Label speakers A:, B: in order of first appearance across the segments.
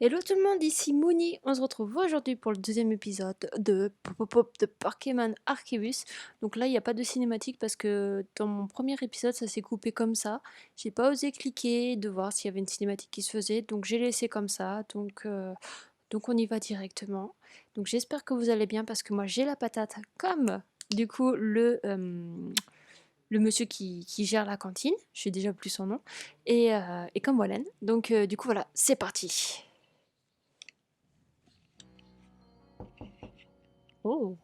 A: Hello tout le monde, ici Mooni. On se retrouve aujourd'hui pour le deuxième épisode de Pokémon Arceus. Donc là, il n'y a pas de cinématique parce que dans mon premier épisode, ça s'est coupé comme ça. J'ai pas osé cliquer, de voir s'il y avait une cinématique qui se faisait. Donc j'ai laissé comme ça. Donc on y va directement. Donc j'espère que vous allez bien parce que moi j'ai la patate comme du coup le monsieur qui gère la cantine. Je sais déjà plus son nom. Et comme Wallen. Donc du coup voilà, c'est parti. Oh.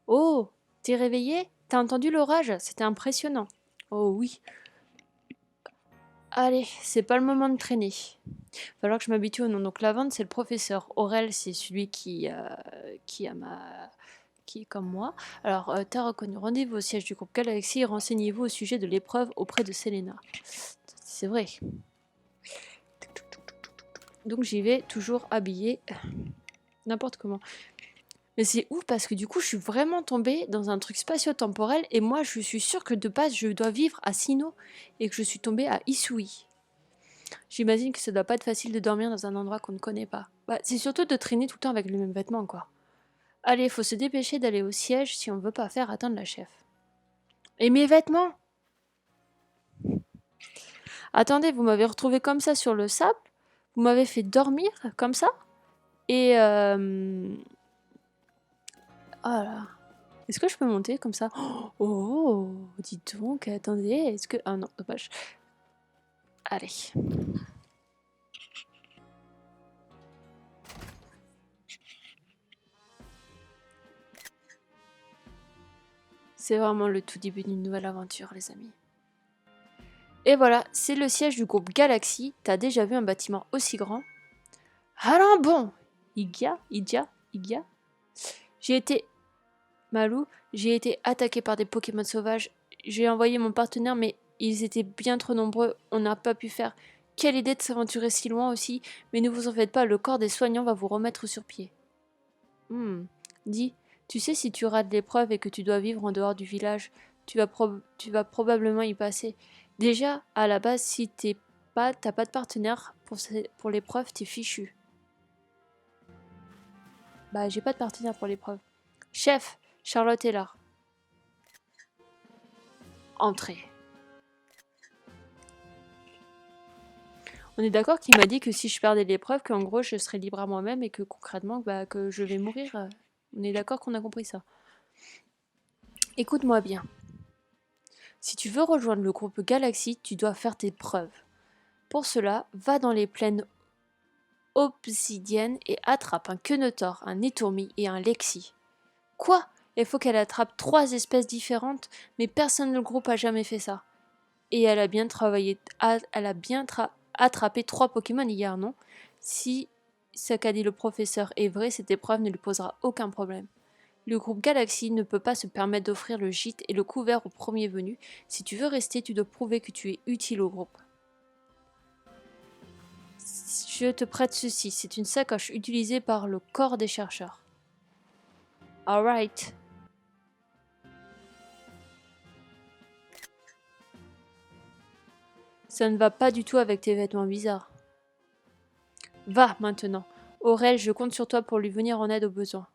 A: Oh, t'es réveillé? T'as entendu l'orage? C'était impressionnant. Oh oui. Allez, c'est pas le moment de traîner. Va falloir que je m'habitue au nom. Donc Lavande, c'est le professeur. Aurel, c'est celui qui a ma qui est comme moi. Alors, t'as reconnu. Rendez-vous au siège du groupe Galaxy et renseignez-vous au sujet de l'épreuve auprès de Selena. C'est vrai. Donc j'y vais toujours habillée n'importe comment. Mais c'est ouf parce que du coup, je suis vraiment tombée dans un truc spatio-temporel et moi, je suis sûre que de base, je dois vivre à Sinnoh et que je suis tombée à Isui. J'imagine que ça doit pas être facile de dormir dans un endroit qu'on ne connaît pas. Bah, c'est surtout de traîner tout le temps avec les mêmes vêtements, quoi. Allez, faut se dépêcher d'aller au siège si on veut pas faire attendre la chef. Et mes vêtements? Attendez, vous m'avez retrouvé comme ça sur le sable? Vous m'avez fait dormir comme ça? Et oh là. Est-ce que je peux monter comme ça? Oh, dis donc, attendez, est-ce que... Ah non, dommage. Allez. C'est vraiment le tout début d'une nouvelle aventure, les amis. Et voilà, c'est le siège du groupe Galaxy. T'as déjà vu un bâtiment aussi grand? Alors bon, Igia. J'ai été... Malou, j'ai été attaqué par des Pokémon sauvages. J'ai envoyé mon partenaire, mais ils étaient bien trop nombreux. On n'a pas pu faire. Quelle idée de s'aventurer si loin aussi. Mais ne vous en faites pas, le corps des soignants va vous remettre sur pied. Dis, tu sais, si tu rates l'épreuve et que tu dois vivre en dehors du village, tu vas probablement y passer. Déjà, à la base, si t'as pas de partenaire pour l'épreuve, t'es fichu. Bah, j'ai pas de partenaire pour l'épreuve. Chef, Charlotte est là. Entrez. On est d'accord qu'il m'a dit que si je perdais l'épreuve, qu'en gros, je serais libre à moi-même et que concrètement, bah, que je vais mourir. On est d'accord qu'on a compris ça. Écoute-moi bien. Si tu veux rejoindre le groupe Galaxy, tu dois faire tes preuves. Pour cela, va dans les plaines obsidiennes et attrape un quenotor, un étourmi et un lexi. Quoi? Il faut qu'elle attrape 3 espèces différentes, mais personne dans le groupe a jamais fait ça. Et elle a bien travaillé, elle a bien attrapé 3 Pokémon hier, non? Si ce qu'a dit le professeur est vrai, cette épreuve ne lui posera aucun problème. Le groupe Galaxy ne peut pas se permettre d'offrir le gîte et le couvert au premier venu. Si tu veux rester, tu dois prouver que tu es utile au groupe. Je te prête ceci, c'est une sacoche utilisée par le corps des chercheurs. Alright. Ça ne va pas du tout avec tes vêtements bizarres. Va maintenant. Aurel, je compte sur toi pour lui venir en aide au besoin.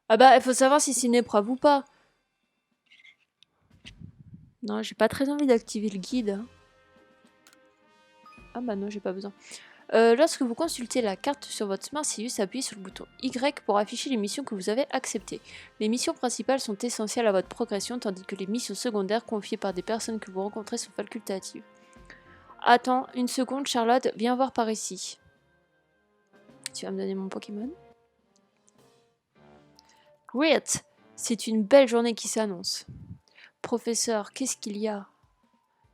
A: Ah bah, il faut savoir si c'est une épreuve ou pas. Non, j'ai pas très envie d'activer le guide. Ah bah non, j'ai pas besoin. Lorsque vous consultez la carte sur votre Smart Sirius, appuyez sur le bouton Y pour afficher les missions que vous avez acceptées. Les missions principales sont essentielles à votre progression, tandis que les missions secondaires confiées par des personnes que vous rencontrez sont facultatives. Attends une seconde, Charlotte, viens voir par ici. Tu vas me donner mon Pokémon? Great! C'est une belle journée qui s'annonce. Professeur, qu'est-ce qu'il y a?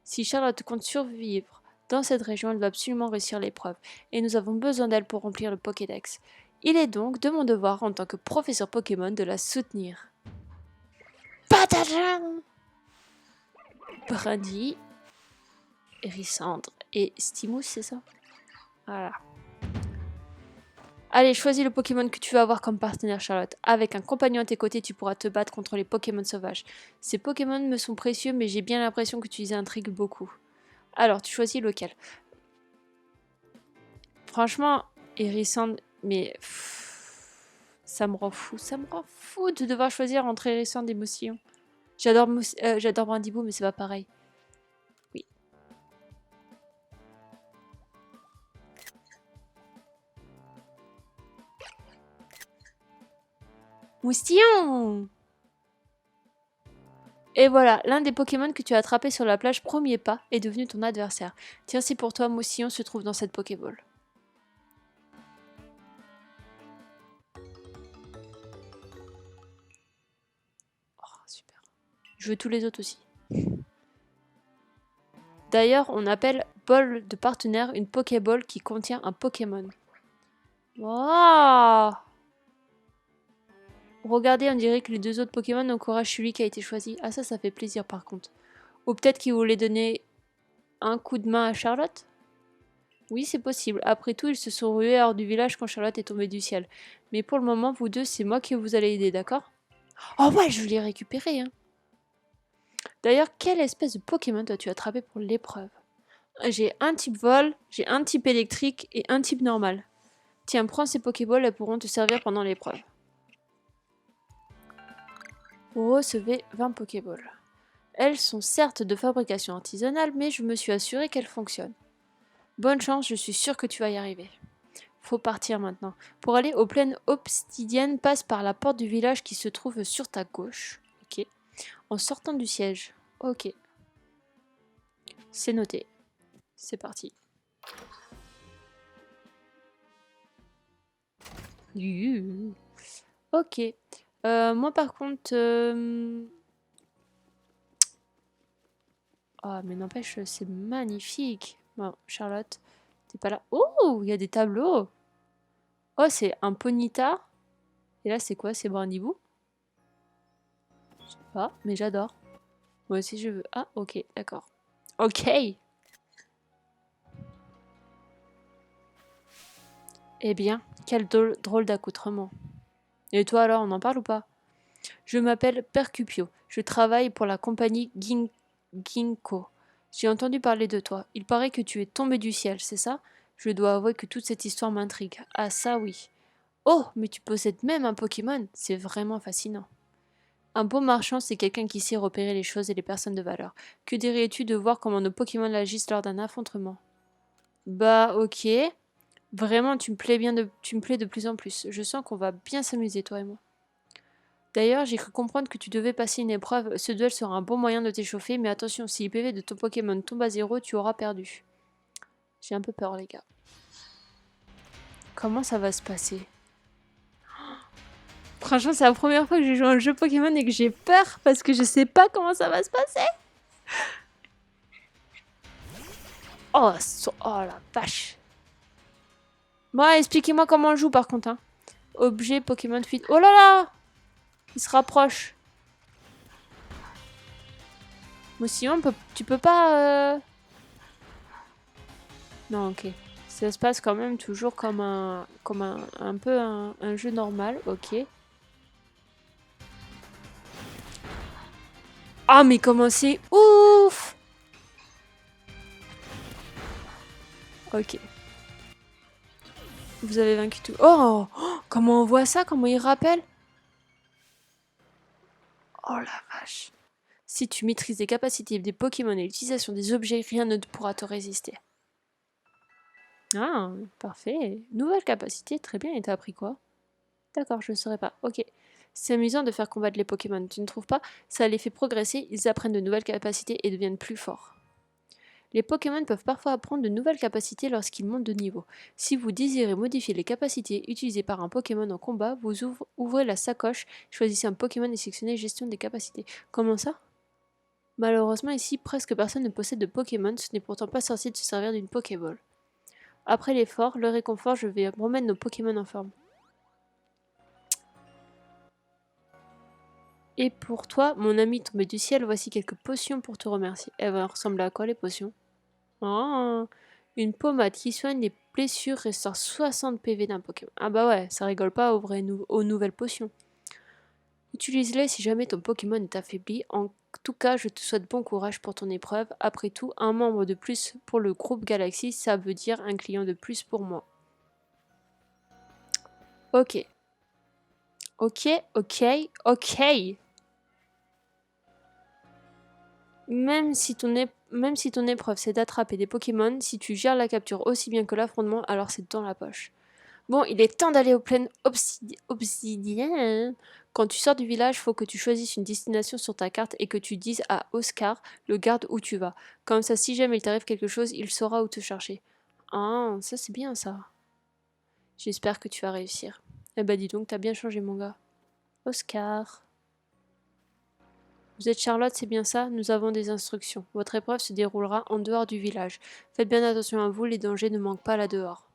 A: Si Charlotte compte survivre dans cette région, elle va absolument réussir l'épreuve, et nous avons besoin d'elle pour remplir le Pokédex. Il est donc de mon devoir en tant que professeur Pokémon de la soutenir. Patadam! Brady, Hérissandre et Stimous, c'est ça? Voilà. Allez, choisis le Pokémon que tu veux avoir comme partenaire, Charlotte. Avec un compagnon à tes côtés, tu pourras te battre contre les Pokémon sauvages. Ces Pokémon me sont précieux, mais j'ai bien l'impression que tu les intrigues beaucoup. Alors, tu choisis lequel? Franchement, Hérissande, mais ça me rend fou. Ça me rend fou de devoir choisir entre Hérissande et Mousillon. J'adore Brindibou, mais c'est pas pareil. Oui. Moustillon! Et voilà, l'un des Pokémon que tu as attrapé sur la plage premier pas est devenu ton adversaire. Tiens, si pour toi, Moustillon se trouve dans cette Pokéball. Oh, super. Je veux tous les autres aussi. D'ailleurs, on appelle ball de partenaire une Pokéball qui contient un Pokémon. Waouh! Regardez, on dirait que les deux autres Pokémon encouragent celui qui a été choisi. Ah ça fait plaisir par contre. Ou peut-être qu'ils voulaient donner un coup de main à Charlotte? Oui, c'est possible. Après tout, ils se sont rués hors du village quand Charlotte est tombée du ciel. Mais pour le moment, vous deux, c'est moi qui vous allez aider, d'accord? Oh ouais, je l'ai récupéré, hein. D'ailleurs, quelle espèce de Pokémon dois-tu attraper pour l'épreuve? J'ai un type vol, j'ai un type électrique et un type normal. Tiens, prends ces Pokéballs, elles pourront te servir pendant l'épreuve. Vous recevez 20 Pokéballs. Elles sont certes de fabrication artisanale, mais je me suis assurée qu'elles fonctionnent. Bonne chance, je suis sûre que tu vas y arriver. Faut partir maintenant. Pour aller aux plaines obsidiennes, passe par la porte du village qui se trouve sur ta gauche. Ok. En sortant du siège. Ok. C'est noté. C'est parti. Ok. Moi par contre... Oh, mais n'empêche, c'est magnifique. Bon, Charlotte, t'es pas là. Oh, il y a des tableaux. Oh, c'est un Ponyta. Et là, c'est quoi? C'est Brindibou? Je sais pas, mais j'adore. Moi aussi, je veux. Ah, ok, d'accord. Ok. Eh bien, quel drôle d'accoutrement. Et toi alors, on en parle ou pas? Je m'appelle Percupio. Je travaille pour la compagnie Ginkgo. J'ai entendu parler de toi. Il paraît que tu es tombé du ciel, c'est ça? Je dois avouer que toute cette histoire m'intrigue. Ah ça oui. Oh, mais tu possèdes même un Pokémon. C'est vraiment fascinant. Un bon marchand, c'est quelqu'un qui sait repérer les choses et les personnes de valeur. Que dirais-tu de voir comment nos Pokémon agissent lors d'un affrontement? Bah ok. Vraiment, tu me plais de plus en plus. Je sens qu'on va bien s'amuser, toi et moi. D'ailleurs, j'ai cru comprendre que tu devais passer une épreuve. Ce duel sera un bon moyen de t'échauffer, mais attention, si l'IPV de ton Pokémon tombe à 0, tu auras perdu. J'ai un peu peur, les gars. Comment ça va se passer? Franchement, c'est la première fois que je joue à un jeu Pokémon et que j'ai peur parce que je sais pas comment ça va se passer. Oh, oh la vache. Bon, expliquez-moi comment on joue par contre. Hein. Objet, Pokémon, fuite. Oh là là! Il se rapproche. Moi, sinon, tu peux pas... Non, ok. Ça se passe quand même toujours comme un peu un jeu normal, ok. Ah, mais comment c'est ouf! Ok. Vous avez vaincu tout. Oh, oh! Comment on voit ça? Comment il rappelle? Oh la vache. Si tu maîtrises les capacités des Pokémon et l'utilisation des objets, rien ne pourra te résister. Ah, parfait. Nouvelle capacité, très bien. Et t'as appris quoi? D'accord, je ne saurais pas. Ok. C'est amusant de faire combattre les Pokémon, tu ne trouves pas? Ça les fait progresser, ils apprennent de nouvelles capacités et deviennent plus forts. Les Pokémon peuvent parfois apprendre de nouvelles capacités lorsqu'ils montent de niveau. Si vous désirez modifier les capacités utilisées par un Pokémon en combat, vous ouvrez la sacoche, choisissez un Pokémon et sélectionnez gestion des capacités. Comment ça? Malheureusement ici, presque personne ne possède de Pokémon, ce n'est pourtant pas sorcier de se servir d'une Pokéball. Après l'effort, le réconfort, je vais remettre nos Pokémon en forme. Et pour toi, mon ami tombé du ciel, voici quelques potions pour te remercier. Elles vont ressembler à quoi les potions? Oh, une pommade qui soigne les blessures restaure 60 PV d'un Pokémon. Ah bah ouais, ça rigole pas aux nouvelles potions. Utilise-les si jamais ton Pokémon est affaibli. En tout cas, je te souhaite bon courage pour ton épreuve. Après tout, un membre de plus pour le groupe Galaxy, ça veut dire un client de plus pour moi. Ok. Ok, ok, ok. Même si ton épreuve c'est d'attraper des Pokémon, si tu gères la capture aussi bien que l'affrontement, alors c'est dans la poche. Bon, il est temps d'aller aux plaines obsidiennes. Quand tu sors du village, faut que tu choisisses une destination sur ta carte et que tu dises à Oscar, le garde, où tu vas. Comme ça, si jamais il t'arrive quelque chose, il saura où te chercher. Ah, ça c'est bien ça. J'espère que tu vas réussir. Eh ben dis donc, t'as bien changé mon gars. Oscar. Vous êtes Charlotte, c'est bien ça? Nous avons des instructions. Votre épreuve se déroulera en dehors du village. Faites bien attention à vous, les dangers ne manquent pas là dehors.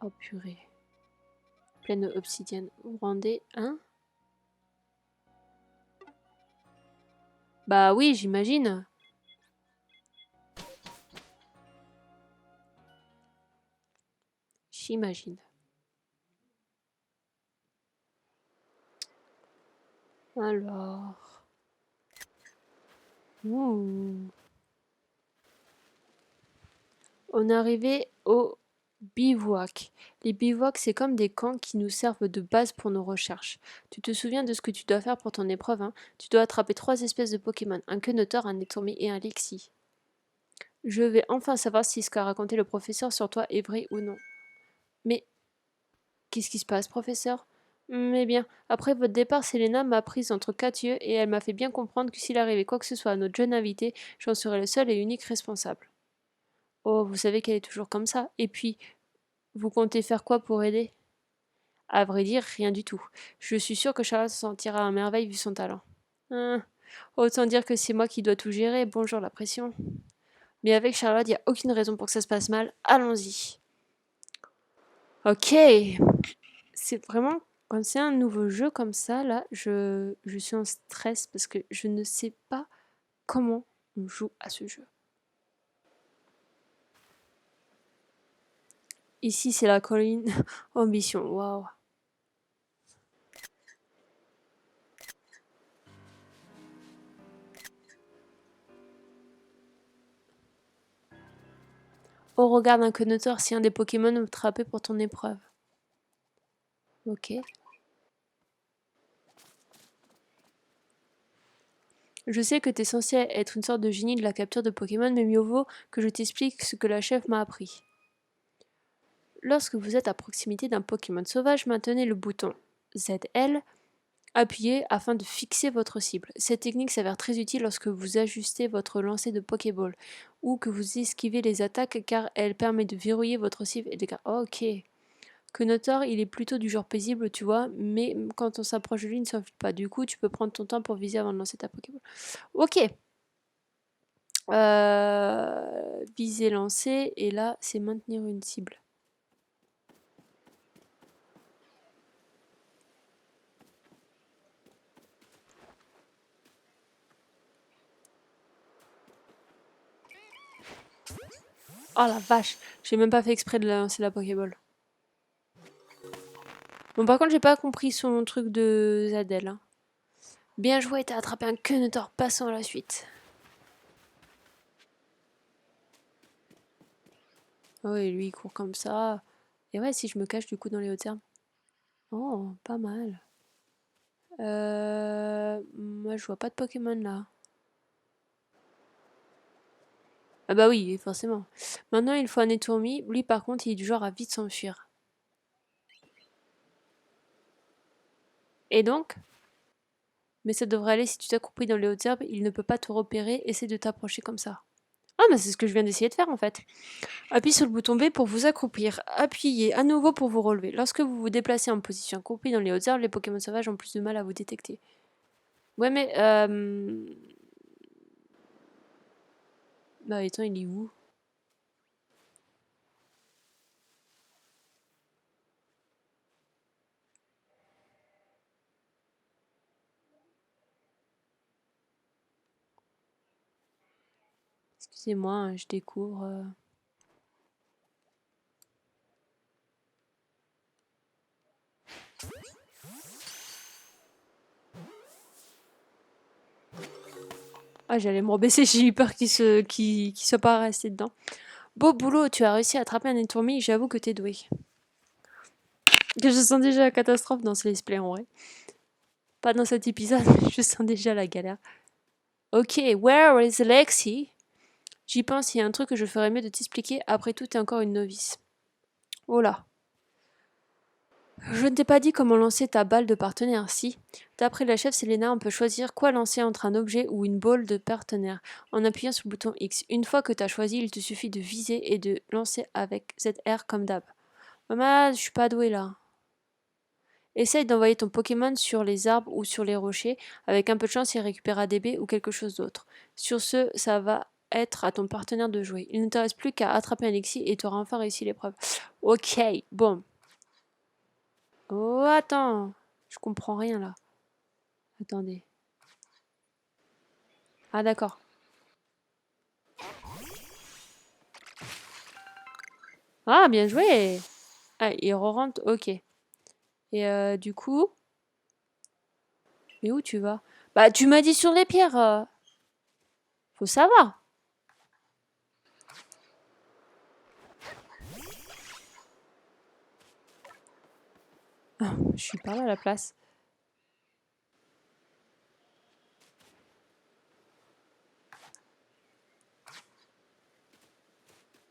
A: Oh purée. Pleine obsidienne. Vous rendez, hein? Bah oui, j'imagine. J'imagine. Alors. Ouh. On est arrivé au bivouac. Les bivouacs, c'est comme des camps qui nous servent de base pour nos recherches. Tu te souviens de ce que tu dois faire pour ton épreuve, hein? Tu dois attraper 3 espèces de Pokémon, un Quenotor, un Netourmi et un Lexi. Je vais enfin savoir si ce qu'a raconté le professeur sur toi est vrai ou non. Mais qu'est-ce qui se passe, professeur? Mais bien, après votre départ, Selena m'a prise entre 4 yeux et elle m'a fait bien comprendre que s'il arrivait quoi que ce soit à notre jeune invité, j'en serais le seul et unique responsable. Oh, vous savez qu'elle est toujours comme ça. Et puis, vous comptez faire quoi pour aider? À vrai dire, rien du tout. Je suis sûre que Charlotte se sentira à merveille vu son talent. Hein, autant dire que c'est moi qui dois tout gérer. Bonjour la pression. Mais avec Charlotte, il n'y a aucune raison pour que ça se passe mal. Allons-y. Ok. C'est vraiment, quand c'est un nouveau jeu comme ça, là, je suis en stress parce que je ne sais pas comment on joue à ce jeu. Ici, c'est la colline Ambition. Waouh. Oh, regarde un Connoteur si un des Pokémon veut attraper pour ton épreuve. Ok. Je sais que t'es censé être une sorte de génie de la capture de Pokémon, mais mieux vaut que je t'explique ce que la chef m'a appris. Lorsque vous êtes à proximité d'un Pokémon sauvage, maintenez le bouton ZL appuyé afin de fixer votre cible. Cette technique s'avère très utile lorsque vous ajustez votre lancer de Pokéball ou que vous esquivez les attaques car elle permet de verrouiller votre cible et de... Oh, ok. Kenotor, il est plutôt du genre paisible, tu vois, mais quand on s'approche de lui, il ne s'enfuit pas. Du coup, tu peux prendre ton temps pour viser avant de lancer ta Pokéball. Ok. Viser, lancer, et là, c'est maintenir une cible. Oh la vache, j'ai même pas fait exprès de lancer la Pokéball. Bon, par contre, j'ai pas compris son truc de Zadel. Hein. Bien joué, t'as attrapé un Kenotor, passons à la suite. Oh, et lui, il court comme ça. Et ouais, si je me cache du coup dans les hautes herbes. Oh, pas mal. Moi, je vois pas de Pokémon là. Ah bah oui, forcément. Maintenant, il faut un étourmi. Lui, par contre, il est du genre à vite s'enfuir. Et donc? Mais ça devrait aller si tu t'accroupis dans les hautes herbes, il ne peut pas te repérer, essaie de t'approcher comme ça. Ah, mais c'est ce que je viens d'essayer de faire en fait. Appuyez sur le bouton B pour vous accroupir. Appuyez à nouveau pour vous relever. Lorsque vous vous déplacez en position accroupie dans les hautes herbes, les Pokémon sauvages ont plus de mal à vous détecter. Ouais, mais. Bah, attends, il est où? Excusez-moi, hein, je découvre. Ah, j'allais me rebaisser, j'ai eu peur qu'il soit pas resté dedans. Beau boulot, tu as réussi à attraper un étourmi, j'avoue que t'es doué. Que je sens déjà la catastrophe dans ce let's play en vrai. Pas dans cet épisode, mais je sens déjà la galère. Ok, where is Lexi? J'y pense, il y a un truc que je ferais mieux de t'expliquer. Après tout, t'es encore une novice. Oh là. Je ne t'ai pas dit comment lancer ta balle de partenaire, si. D'après la chef Selena, on peut choisir quoi lancer entre un objet ou une balle de partenaire en appuyant sur le bouton X. Une fois que tu as choisi, il te suffit de viser et de lancer avec ZR comme d'hab. Maman, je suis pas douée là. Essaye d'envoyer ton Pokémon sur les arbres ou sur les rochers. Avec un peu de chance, il récupérera des baies ou quelque chose d'autre. Sur ce, ça va être à ton partenaire de jouer. Il ne te reste plus qu'à attraper un Alexis et tu auras enfin réussi l'épreuve. Ok, bon. Oh, attends. Je comprends rien là. Attendez. Ah, d'accord. Ah, bien joué. Ah, il re-rentre. Ok. Et du coup... Mais où tu vas? Bah, tu m'as dit sur les pierres. Faut savoir. Ah, je suis pas là à la place.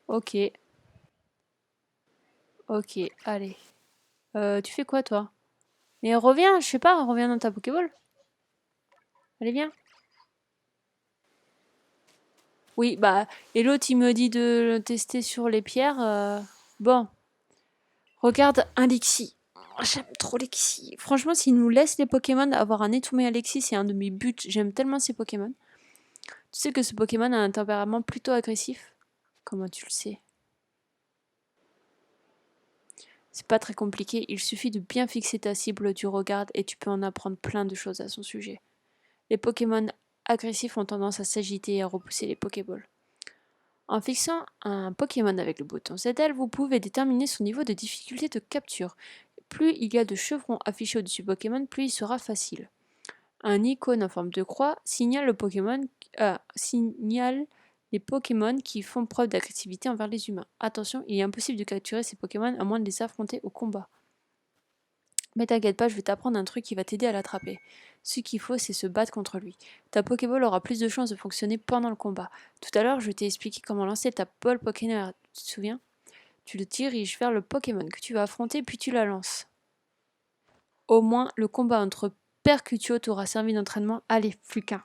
A: Ok. Ok, allez. Tu fais quoi, toi? Mais reviens, je sais pas, reviens dans ta Pokéball. Allez, viens. Oui, bah, et l'autre, il me dit de le tester sur les pierres. Bon, regarde un Lexi. Oh, j'aime trop Lexi. Franchement, s'il nous laisse les Pokémon, avoir un étoumé Alexis, c'est un de mes buts. J'aime tellement ces Pokémon. Tu sais que ce Pokémon a un tempérament plutôt agressif? Comment tu le sais? C'est pas très compliqué, il suffit de bien fixer ta cible du regard et tu peux en apprendre plein de choses à son sujet. Les Pokémon agressifs ont tendance à s'agiter et à repousser les Pokéballs. En fixant un Pokémon avec le bouton ZL, vous pouvez déterminer son niveau de difficulté de capture. Plus il y a de chevrons affichés au-dessus du Pokémon, plus il sera facile. Un icône en forme de croix signale les Pokémon qui font preuve d'agressivité envers les humains. Attention, il est impossible de capturer ces Pokémon à moins de les affronter au combat. Mais t'inquiète pas, je vais t'apprendre un truc qui va t'aider à l'attraper. Ce qu'il faut, c'est se battre contre lui. Ta Pokéball aura plus de chances de fonctionner pendant le combat. Tout à l'heure, je t'ai expliqué comment lancer ta balle Pokémon. Tu te souviens? Tu le diriges vers le Pokémon que tu vas affronter, puis tu la lances. Au moins, le combat entre Percutio t'aura servi d'entraînement. Allez, plus qu'un.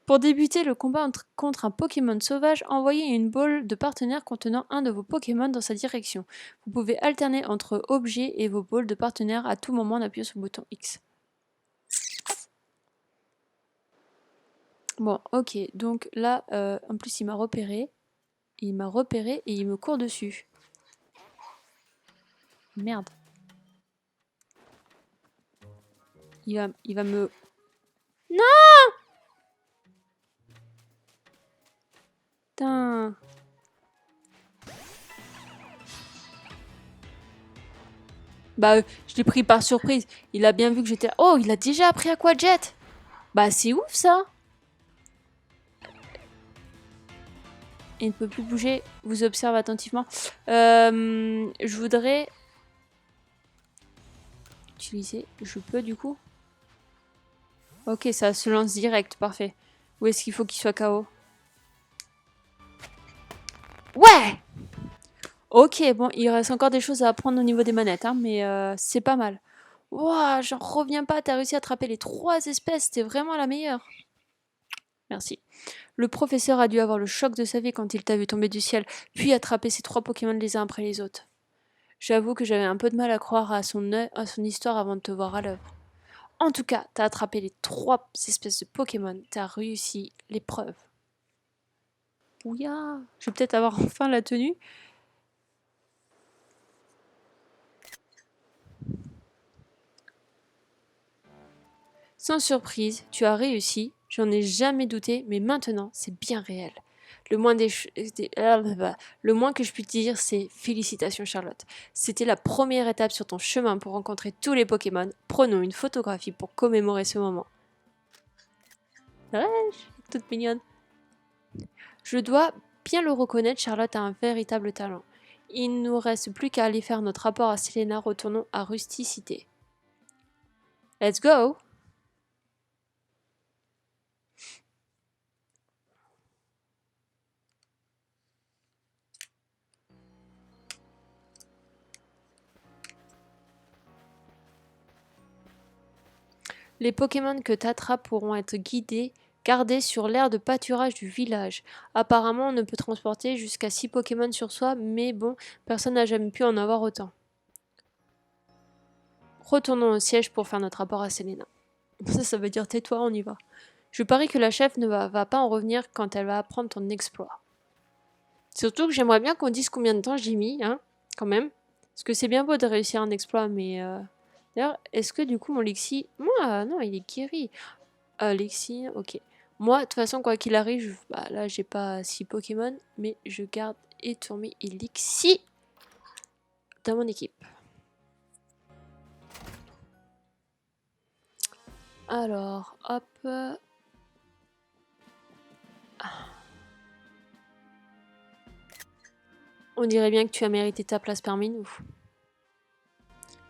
A: Pour débuter le combat contre un Pokémon sauvage, envoyez une balle de partenaire contenant un de vos Pokémon dans sa direction. Vous pouvez alterner entre objets et vos balles de partenaire à tout moment en appuyant sur le bouton X. Bon, ok, donc là, en plus il m'a repéré. Il m'a repéré et il me court dessus. Merde. Il va me... Non! Putain. Bah, je l'ai pris par surprise. Il a bien vu que j'étais... Oh, il a déjà appris à quoi jet? Bah, c'est ouf ça. Il ne peut plus bouger. Vous observe attentivement. Je voudrais... Utiliser... Je peux du coup? Ok, ça se lance direct. Parfait. Où est-ce qu'il faut qu'il soit KO? Ouais! Ok, bon, il reste encore des choses à apprendre au niveau des manettes, hein, mais c'est pas mal. Ouah, j'en reviens pas, t'as réussi à attraper les 3 espèces, t'es vraiment la meilleure. Merci. Le professeur a dû avoir le choc de sa vie quand il t'a vu tomber du ciel, puis attraper ces 3 Pokémon les uns après les autres. J'avoue que j'avais un peu de mal à croire à son histoire avant de te voir à l'œuvre. En tout cas, t'as attrapé les 3 espèces de Pokémon, t'as réussi l'épreuve. Ouya, je vais peut-être avoir enfin la tenue. Sans surprise, tu as réussi, j'en ai jamais douté, mais maintenant c'est bien réel. Le moins que je puis te dire, c'est félicitations Charlotte. C'était la première étape sur ton chemin pour rencontrer tous les Pokémon. Prenons une photographie pour commémorer ce moment. Ouais, je suis toute mignonne. Je dois bien le reconnaître, Charlotte a un véritable talent. Il nous reste plus qu'à aller faire notre rapport à Selena. Retournons à Rusticité. Let's go! Les Pokémon que t'attrapes pourront être gardés sur l'aire de pâturage du village. Apparemment, on ne peut transporter jusqu'à 6 Pokémon sur soi, mais bon, personne n'a jamais pu en avoir autant. Retournons au siège pour faire notre rapport à Selena. Ça veut dire tais-toi, on y va. Je parie que la chef ne va pas en revenir quand elle va apprendre ton exploit. Surtout que j'aimerais bien qu'on dise combien de temps j'ai mis, hein, quand même. Parce que c'est bien beau de réussir un exploit, mais... D'ailleurs, est-ce que du coup mon Lexi... Moi, non, il est guéri. Lexi, ok. Moi, de toute façon, quoi qu'il arrive, bah, là, j'ai pas 6 Pokémon, mais je garde Etourmi et Lexi dans mon équipe. Alors, hop... On dirait bien que tu as mérité ta place parmi nous.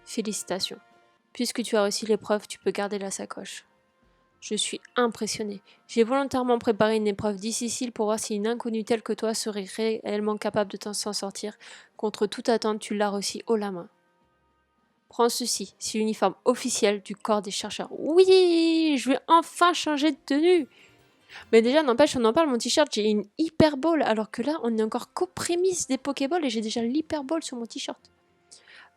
A: Félicitations. Puisque tu as réussi l'épreuve, tu peux garder la sacoche. Je suis impressionnée. J'ai volontairement préparé une épreuve difficile pour voir si une inconnue telle que toi serait réellement capable de s'en sortir. Contre toute attente, tu l'as réussi haut la main. Prends ceci, c'est l'uniforme officiel du corps des chercheurs. Oui, je vais enfin changer de tenue. Mais déjà, n'empêche, on en parle, mon t-shirt, j'ai une Hyper Ball, alors que là, on est encore qu'aux prémices des Pokéballs et j'ai déjà l'Hyper Ball sur mon t-shirt.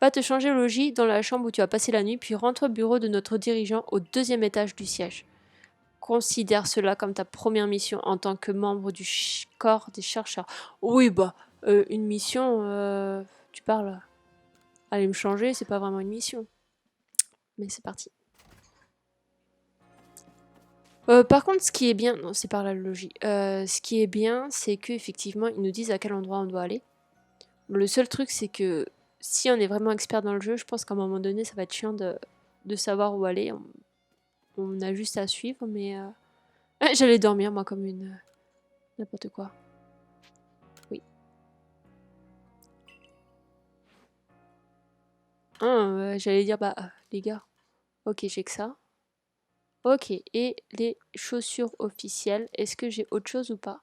A: Va te changer au logis dans la chambre où tu as passé la nuit, puis rentre au bureau de notre dirigeant au 2e étage du siège. Considère cela comme ta première mission en tant que membre du corps des chercheurs. Oui, bah, une mission, tu parles. Aller me changer, c'est pas vraiment une mission. Mais c'est parti. Par contre, ce qui est bien, non, c'est par la logique. Ce qui est bien, c'est qu'effectivement, ils nous disent à quel endroit on doit aller. Le seul truc, c'est que si on est vraiment expert dans le jeu, je pense qu'à un moment donné, ça va être chiant de savoir où aller. On a juste à suivre, mais j'allais dormir moi comme une n'importe quoi. Oui. J'allais dire bah les gars. Ok, j'ai que ça. Ok, et les chaussures officielles. Est-ce que j'ai autre chose ou pas?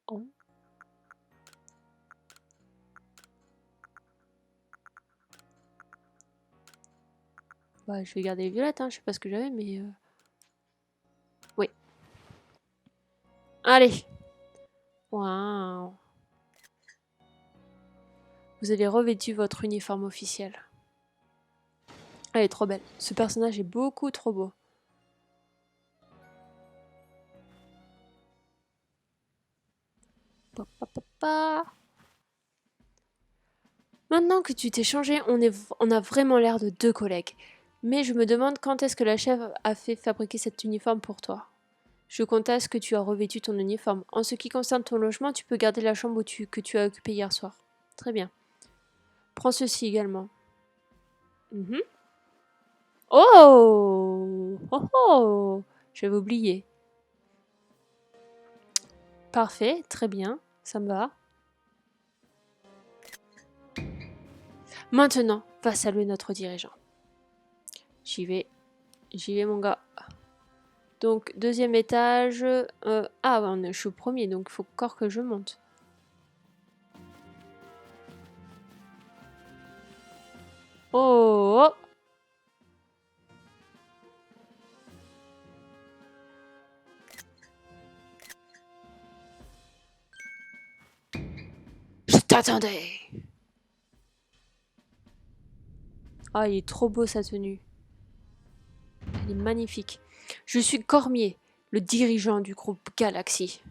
A: Oh. Bah, je vais garder les violettes, hein. Je sais pas ce que j'avais, mais oui. Allez. Waouh. Vous avez revêtu votre uniforme officiel. Elle est trop belle. Ce personnage est beaucoup trop beau. Pa, pa, pa, pa. Maintenant que tu t'es changé, on a vraiment l'air de 2 collègues. Mais je me demande quand est-ce que la chef a fait fabriquer cet uniforme pour toi. Je constate que tu as revêtu ton uniforme. En ce qui concerne ton logement, tu peux garder la chambre que tu as occupée hier soir. Très bien. Prends ceci également. Mhm. Oh! Oh oh! J'avais oublié. Parfait, très bien, ça me va. Maintenant, va saluer notre dirigeant. J'y vais mon gars. Donc, 2e étage. Ah, je suis au 1er, donc il faut encore que je monte. Oh! Je t'attendais! Ah, il est trop beau sa tenue. Elle est magnifique. Je suis Cormier, le dirigeant du groupe Galaxy.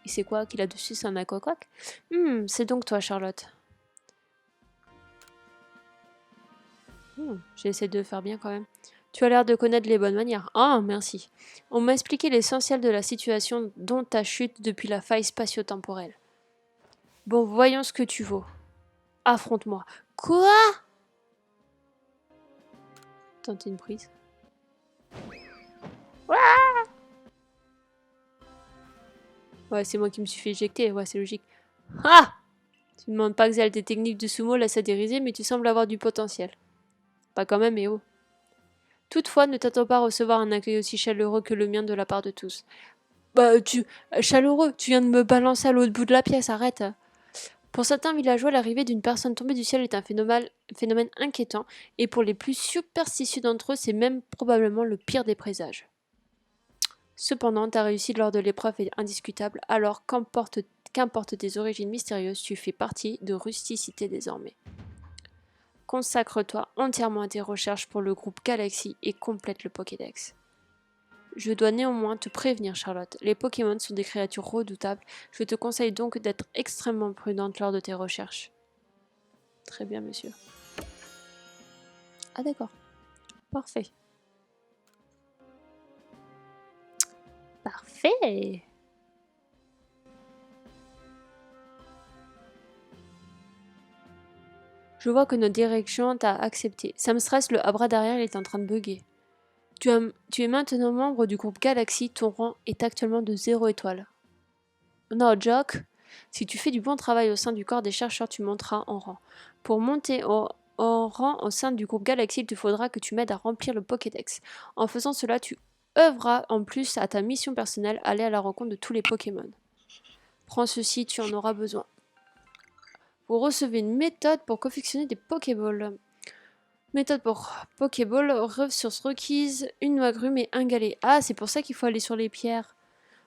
A: Et c'est quoi qu'il a dessus? C'est un aquacoque? C'est donc toi, Charlotte. J'essaie de faire bien quand même. Tu as l'air de connaître les bonnes manières. Ah, merci. On m'a expliqué l'essentiel de la situation dont ta chute depuis la faille spatio-temporelle. Bon, voyons ce que tu vaux. Affronte-moi. Quoi? Tenter une prise. Ouais, c'est moi qui me suis fait éjecter. Ouais, c'est logique. Ah! Tu ne demandes pas que Xel, tes techniques de sumo laissent à dériser, mais tu sembles avoir du potentiel. Pas quand même, eh oh. Toutefois, ne t'attends pas à recevoir un accueil aussi chaleureux que le mien de la part de tous. Bah, chaleureux, tu viens de me balancer à l'autre bout de la pièce, arrête. Pour certains villageois, l'arrivée d'une personne tombée du ciel est un phénomène inquiétant, et pour les plus superstitieux d'entre eux, c'est même probablement le pire des présages. Cependant, ta réussite lors de l'épreuve est indiscutable, alors qu'importe tes origines mystérieuses, tu fais partie de rusticité désormais. Consacre-toi entièrement à tes recherches pour le groupe Galaxy et complète le Pokédex. Je dois néanmoins te prévenir, Charlotte, les Pokémon sont des créatures redoutables, je te conseille donc d'être extrêmement prudente lors de tes recherches. Très bien, monsieur. Ah d'accord. Parfait. Parfait. Je vois que notre direction t'a accepté. Ça me stresse, le bras derrière il est en train de bugger. Tu es maintenant membre du groupe Galaxy, ton rang est actuellement de 0 étoile. No joke. Si tu fais du bon travail au sein du corps des chercheurs, tu monteras en rang. Pour monter en rang au sein du groupe Galaxy, il te faudra que tu m'aides à remplir le Pokédex. En faisant cela, tu œuvreras en plus à ta mission personnelle, aller à la rencontre de tous les Pokémon. Prends ceci, tu en auras besoin. Vous recevez une méthode pour confectionner des Pokéballs. Méthode pour Pokéball, ressources requises, une agrume et un galet. Ah, c'est pour ça qu'il faut aller sur les pierres.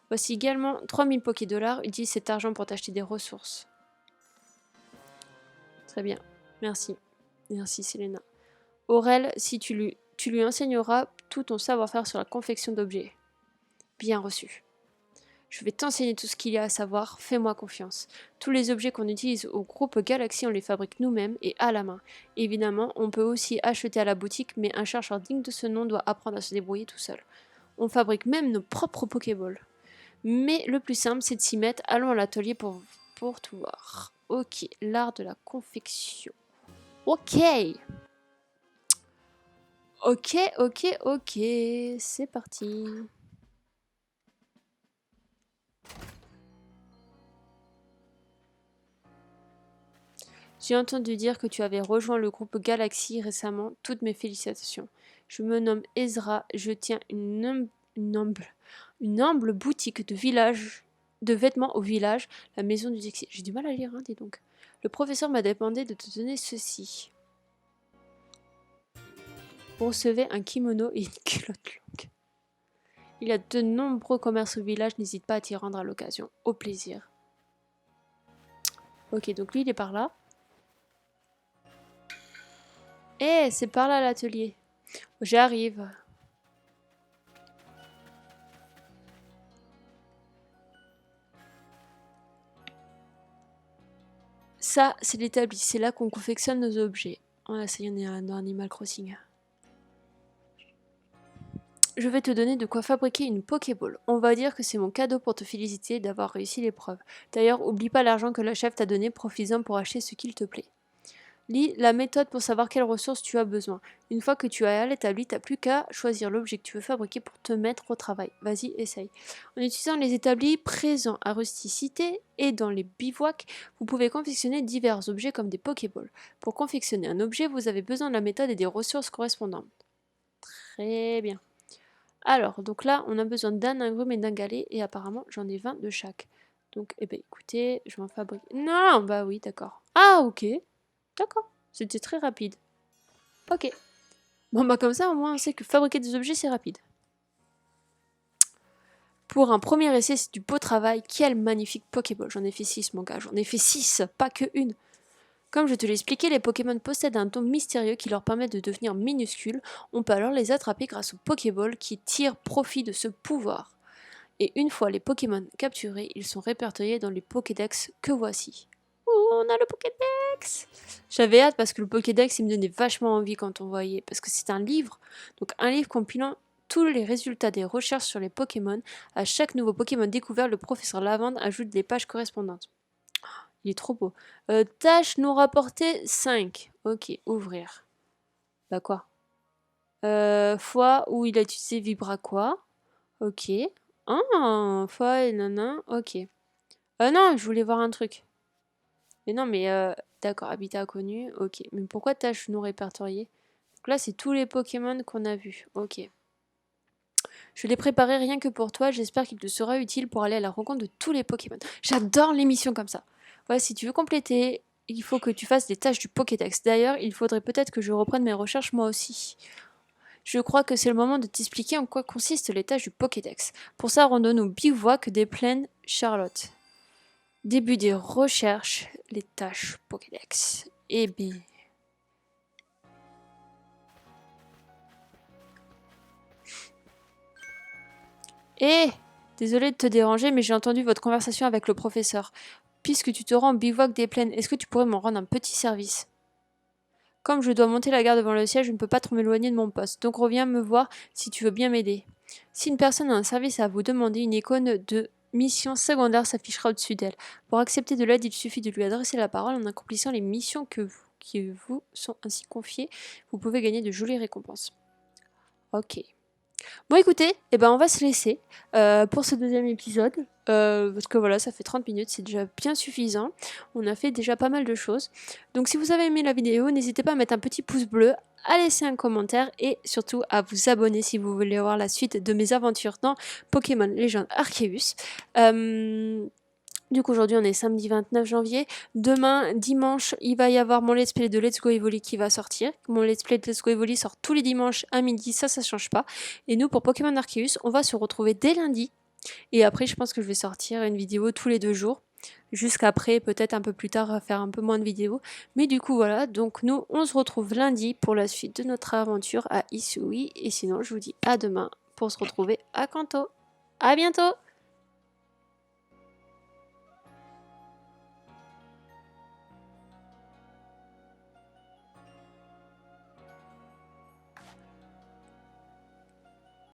A: Voici également 3000 Pokédollars. Utilise cet argent pour t'acheter des ressources. Très bien. Merci. Merci, Selena. Aurel, si tu lui enseigneras tout ton savoir-faire sur la confection d'objets. Bien reçu. Je vais t'enseigner tout ce qu'il y a à savoir, fais-moi confiance. Tous les objets qu'on utilise au groupe Galaxy, on les fabrique nous-mêmes et à la main. Évidemment, on peut aussi acheter à la boutique, mais un chercheur digne de ce nom doit apprendre à se débrouiller tout seul. On fabrique même nos propres Pokéballs. Mais le plus simple, c'est de s'y mettre. Allons à l'atelier pour tout voir. Ok, l'art de la confection. Ok. Ok, c'est parti. J'ai entendu dire que tu avais rejoint le groupe Galaxy récemment. Toutes mes félicitations. Je me nomme Ezra. Je tiens une humble boutique de vêtements au village, la maison du Dixie. J'ai du mal à lire, hein, dis donc. Le professeur m'a demandé de te donner ceci. Vous recevez un kimono et une culotte longue. Il y a de nombreux commerces au village. N'hésite pas à t'y rendre à l'occasion. Au plaisir. Ok, donc lui, il est par là. Eh, c'est par là l'atelier. J'arrive. Ça, c'est l'établi. C'est là qu'on confectionne nos objets. Ah, ça y en est dans Animal Crossing. Je vais te donner de quoi fabriquer une Pokéball. On va dire que c'est mon cadeau pour te féliciter d'avoir réussi l'épreuve. D'ailleurs, oublie pas l'argent que la chef t'a donné, profites-en pour acheter ce qu'il te plaît. Lis la méthode pour savoir quelles ressources tu as besoin. Une fois que tu as l'établi, t'as plus qu'à choisir l'objet que tu veux fabriquer pour te mettre au travail. Vas-y, essaye. En utilisant les établis présents à Rusticité et dans les bivouacs, vous pouvez confectionner divers objets comme des Pokéballs. Pour confectionner un objet, vous avez besoin de la méthode et des ressources correspondantes. Très bien. Alors, donc là, on a besoin d'un agrume et d'un galet, et apparemment, j'en ai 20 de chaque. Donc, eh ben, écoutez, je vais en fabriquer... Non, bah oui, d'accord. Ah, ok. D'accord. C'était très rapide. Ok. Bon, bah comme ça, au moins, on sait que fabriquer des objets, c'est rapide. Pour un premier essai, c'est du beau travail. Quel magnifique Pokéball. J'en ai fait 6, mon gars. J'en ai fait 6, pas que une. Comme je te l'ai expliqué, les Pokémon possèdent un don mystérieux qui leur permet de devenir minuscules. On peut alors les attraper grâce aux Pokéballs qui tirent profit de ce pouvoir. Et une fois les Pokémon capturés, ils sont répertoriés dans les Pokédex que voici. Oh, on a le Pokédex! J'avais hâte parce que le Pokédex, il me donnait vachement envie quand on voyait. Parce que c'est un livre. Donc un livre compilant tous les résultats des recherches sur les Pokémon. À chaque nouveau Pokémon découvert, le professeur Lavande ajoute les pages correspondantes. Il est trop beau. Tâche nous rapporter 5. Ok, ouvrir. Bah quoi? Fois où il a utilisé Vibraqua. Ok. Ah, fois et nanan. Ok. Non, je voulais voir un truc. Mais non, mais d'accord, habitat inconnu, ok. Mais pourquoi tâches non répertoriées? Donc là, c'est tous les Pokémon qu'on a vus. Ok. Je l'ai préparé rien que pour toi. J'espère qu'il te sera utile pour aller à la rencontre de tous les Pokémon. J'adore les missions comme ça. Ouais, si tu veux compléter, il faut que tu fasses des tâches du Pokédex. D'ailleurs, il faudrait peut-être que je reprenne mes recherches moi aussi. Je crois que c'est le moment de t'expliquer en quoi consistent les tâches du Pokédex. Pour ça, rendons-nous au bivouac des plaines Charlotte. Début des recherches, les tâches Pokédex. Eh bien. Eh, désolé de te déranger, mais j'ai entendu votre conversation avec le professeur. Puisque tu te rends au bivouac des plaines, est-ce que tu pourrais m'en rendre un petit service? Comme je dois monter la garde devant le siège, je ne peux pas trop m'éloigner de mon poste, donc reviens me voir si tu veux bien m'aider. Si une personne a un service à vous demander, une icône de mission secondaire s'affichera au-dessus d'elle. Pour accepter de l'aide, il suffit de lui adresser la parole en accomplissant les missions qui vous sont ainsi confiées. Vous pouvez gagner de jolies récompenses. Ok. Bon écoutez, eh ben on va se laisser pour ce deuxième épisode. Parce que voilà, ça fait 30 minutes, c'est déjà bien suffisant. On a fait déjà pas mal de choses. Donc si vous avez aimé la vidéo, n'hésitez pas à mettre un petit pouce bleu, à laisser un commentaire et surtout à vous abonner si vous voulez voir la suite de mes aventures dans Pokémon Legend Arceus. Du coup, aujourd'hui, on est samedi 29 janvier. Demain, dimanche, il va y avoir mon let's play de Let's Go Evoli qui va sortir. Mon let's play de Let's Go Evoli sort tous les dimanches à midi, ça change pas. Et nous, pour Pokémon Arceus, on va se retrouver dès lundi. Et après, je pense que je vais sortir une vidéo tous les 2 jours. Jusqu'après, peut-être un peu plus tard, faire un peu moins de vidéos. Mais du coup, voilà. Donc, nous, on se retrouve lundi pour la suite de notre aventure à Hisui. Et sinon, je vous dis à demain pour se retrouver à Kanto. À bientôt!